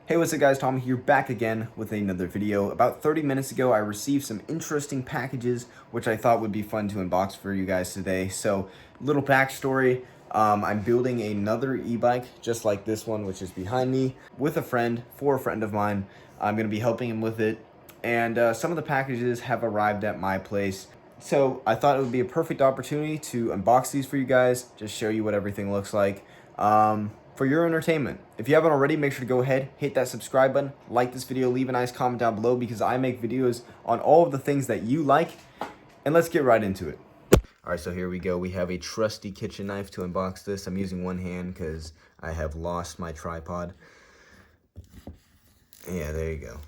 Hey, what's up guys, Tom here, back again with another video. About 30 minutes ago, I received some interesting packages, which I thought would be fun to unbox for you guys today. So, little backstory, I'm building another e-bike, just like this one, which is behind me, with a friend, for a friend of mine. I'm gonna be helping him with it, and some of the packages have arrived at my place. So, I thought it would be a perfect opportunity to unbox these for you guys, just show you what everything looks like. For your entertainment. If you haven't already, make sure to go ahead, hit that subscribe button, like this video, leave a nice comment down below because I make videos on all of the things that you like, and let's get right into it. All right, so here we go. We have a trusty kitchen knife to unbox this. I'm using one hand because I have lost my tripod. Yeah, there you go.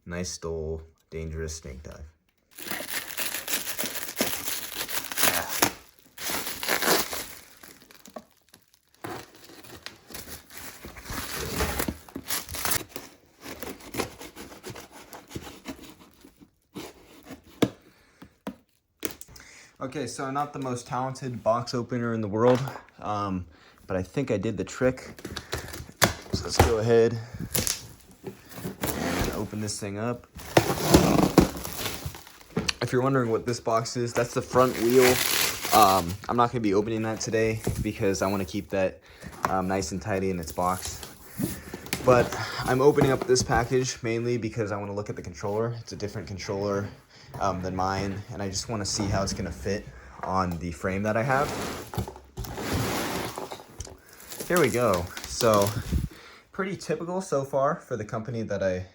Nice dull, dangerous snake dive. Okay, so I'm not the most talented box opener in the world, but I think I did the trick. So let's go ahead and open this thing up. If you're wondering what this box is, that's the front wheel. I'm not going to be opening that today because I want to keep that nice and tidy in its box. But I'm opening up this package mainly because I want to look at the controller. It's a different controller than mine, and I just want to see how it's going to fit on the frame that I have. Here we go. So pretty typical so far for the company that I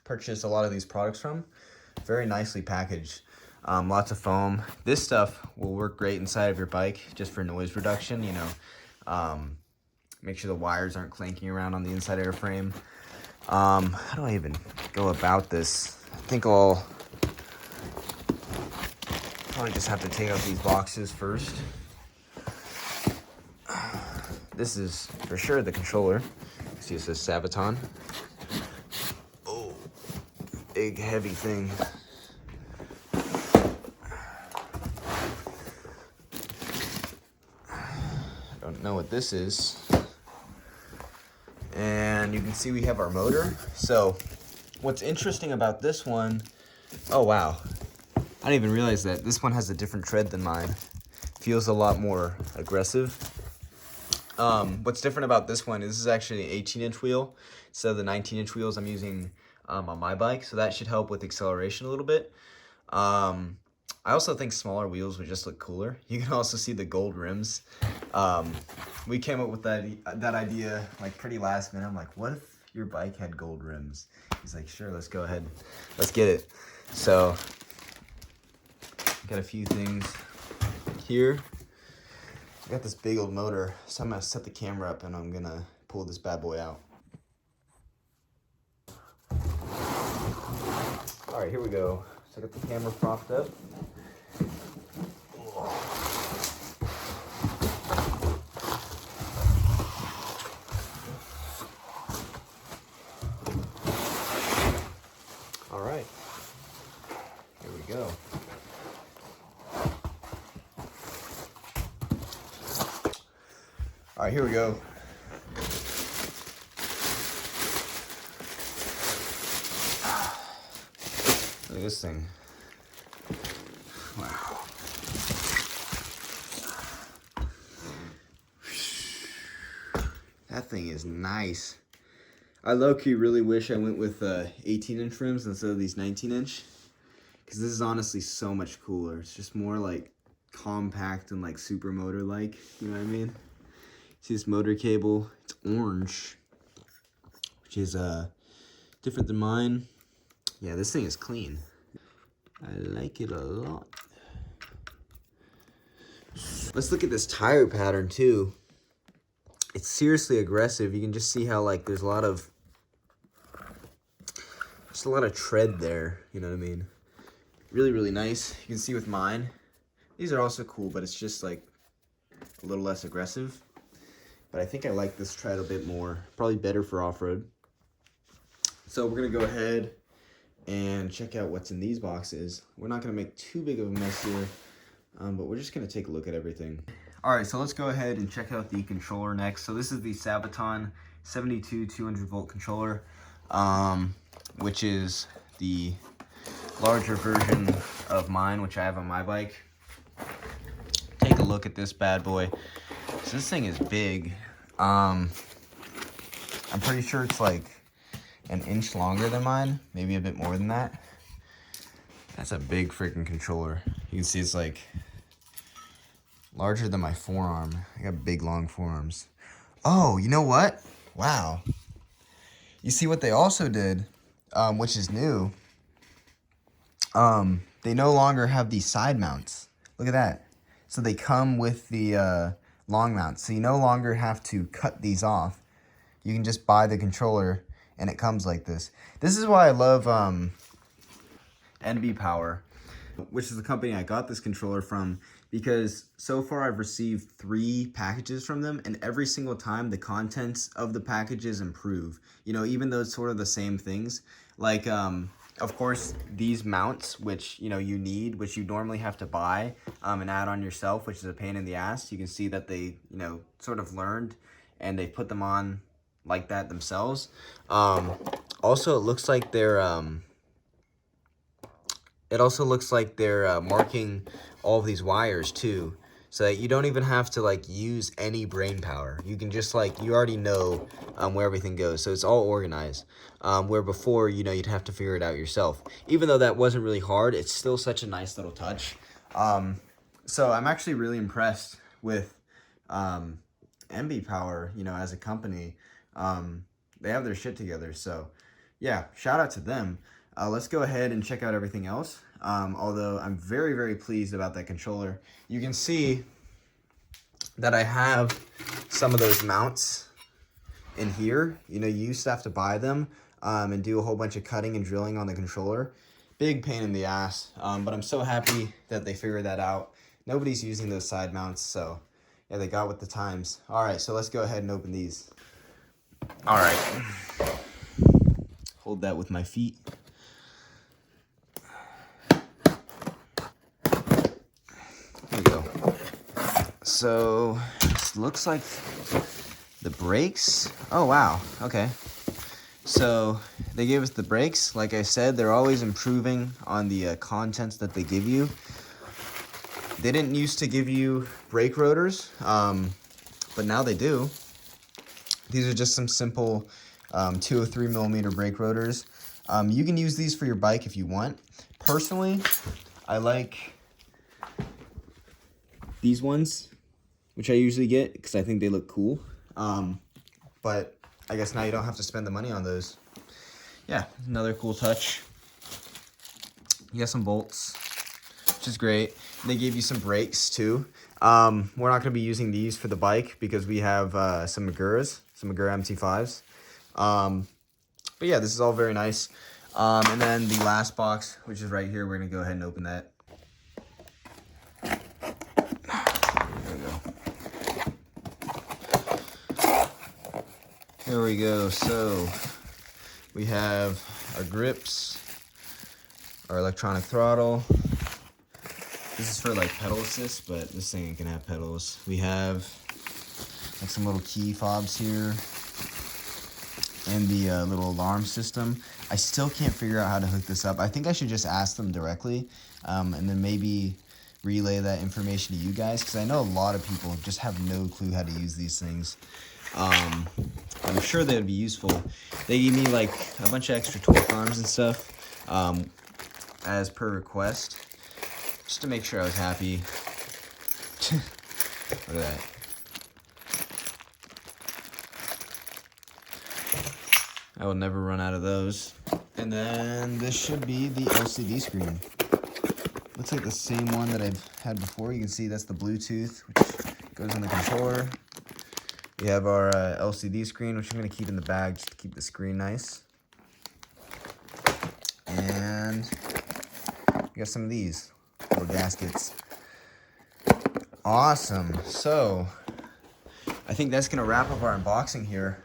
purchased a lot of these products from. Very nicely packaged. Lots of foam. This stuff will work great inside of your bike just for noise reduction, you know. Make sure the wires aren't clanking around on the inside airframe. How do I even go about this? I think I'll probably just have to take out these boxes first. This is for sure the controller. See, it says Sabvaton. Oh, big heavy thing. Don't know what this is. And you can see we have our motor. So what's interesting about this one, oh wow, I didn't even realize that this one has a different tread than mine. Feels a lot more aggressive. What's different about this one is this is actually an 18-inch wheel instead of the 19-inch wheels I'm using on my bike, so that should help with acceleration a little bit. I also think smaller wheels would just look cooler. You can also see the gold rims. We came up with that idea like pretty last minute. I'm like, what if your bike had gold rims? He's like, sure, let's go ahead. Let's get it. So, got a few things here. I got this big old motor, so I'm gonna set the camera up and I'm gonna pull this bad boy out. All right, here we go. So I got the camera propped up. All right, here we go. All right, here we go. Look at this thing. Wow. That thing is nice. I low-key really wish I went with 18-inch rims instead of these 19-inch. Because this is honestly so much cooler. It's just more like compact and like super motor-like. You know what I mean? See this motor cable? It's orange, which is different than mine. Yeah, this thing is clean. I like it a lot. Let's look at this tire pattern too. It's seriously aggressive. You can just see how like there's a lot of tread there. You know what I mean? Really, really nice. You can see with mine. These are also cool, but it's just like a little less aggressive. But I think I like this tread a bit more. Probably better for off-road. So we're gonna go ahead and check out what's in these boxes. We're not gonna make too big of a mess here, but we're just gonna take a look at everything. All right, so let's go ahead and check out the controller next. So this is the sabvaton 72 200 volt controller, which is the larger version of mine, which I have on my bike. Take a look at this bad boy. So this thing is big. I'm pretty sure it's like an inch longer than mine, maybe a bit more than that. That's a big freaking controller. You can see it's like larger than my forearm. I got big long forearms. Oh, you know what? Wow. You see what they also did, which is new. They no longer have these side mounts. Look at that. So they come with the long mounts. So you no longer have to cut these off. You can just buy the controller and it comes like this. This is why I love NB Power, which is the company I got this controller from, because so far I've received 3 packages from them, and every single time the contents of the packages improve. You know, even though it's sort of the same things. Like, of course, these mounts, which, you know, you need, which you normally have to buy and add on yourself, which is a pain in the ass. You can see that they, you know, sort of learned and they put them on like that themselves. Also, it looks like they're marking all of these wires too, so that you don't even have to like use any brain power. You can just like, you already know where everything goes, so it's all organized. Where before, you know, you'd have to figure it out yourself. Even though that wasn't really hard, it's still such a nice little touch. So I'm actually really impressed with NB Power, you know, as a company. They have their shit together, so yeah, shout out to them. Let's go ahead and check out everything else. Although I'm very, very pleased about that controller. You can see that I have some of those mounts in here. You know, you used to have to buy them and do a whole bunch of cutting and drilling on the controller. Big pain in the ass, but I'm so happy that they figured that out. Nobody's using those side mounts, so yeah, they got with the times. All right, so let's go ahead and open these. All right, hold that with my feet. There we go. So this looks like the brakes. Oh, wow. Okay. So they gave us the brakes. Like I said, they're always improving on the contents that they give you. They didn't used to give you brake rotors, but now they do. These are just some simple 203 millimeter brake rotors. You can use these for your bike if you want. Personally, I like these ones, which I usually get because I think they look cool. But I guess now you don't have to spend the money on those. Yeah, another cool touch. You got some bolts, which is great. They gave you some brakes too. We're not going to be using these for the bike because we have some Magura MT5s. But yeah, this is all very nice. And then the last box, which is right here, we're going to go ahead and open that. There we go. So we have our grips, our electronic throttle. This is for like pedal assist, but this thing can have pedals. We have like some little key fobs here and the little alarm system. I still can't figure out how to hook this up. I think I should just ask them directly and then maybe relay that information to you guys, because I know a lot of people just have no clue how to use these things. I'm sure they would be useful. They gave me like a bunch of extra torque arms and stuff as per request, just to make sure I was happy. Look at that. I will never run out of those. And then this should be the LCD screen. Looks like the same one that I've had before. You can see that's the Bluetooth, which goes in the controller. We have our LCD screen, which I'm going to keep in the bag just to keep the screen nice. And we got some of these little gaskets. Awesome. So I think that's going to wrap up our unboxing here.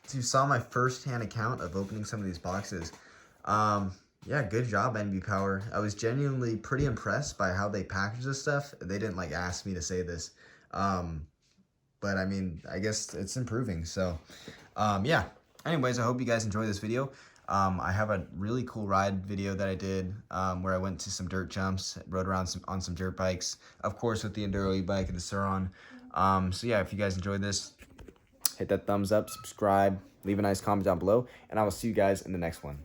So you saw my first-hand account of opening some of these boxes. Yeah, good job, NB Power. I was genuinely pretty impressed by how they package this stuff. They didn't like ask me to say this. but I mean, I guess it's improving. So, yeah. Anyways, I hope you guys enjoy this video. I have a really cool ride video that I did where I went to some dirt jumps, rode around on some dirt bikes, of course with the Enduro e-bike and the Suron. So yeah, if you guys enjoyed this, hit that thumbs up, subscribe, leave a nice comment down below, and I will see you guys in the next one.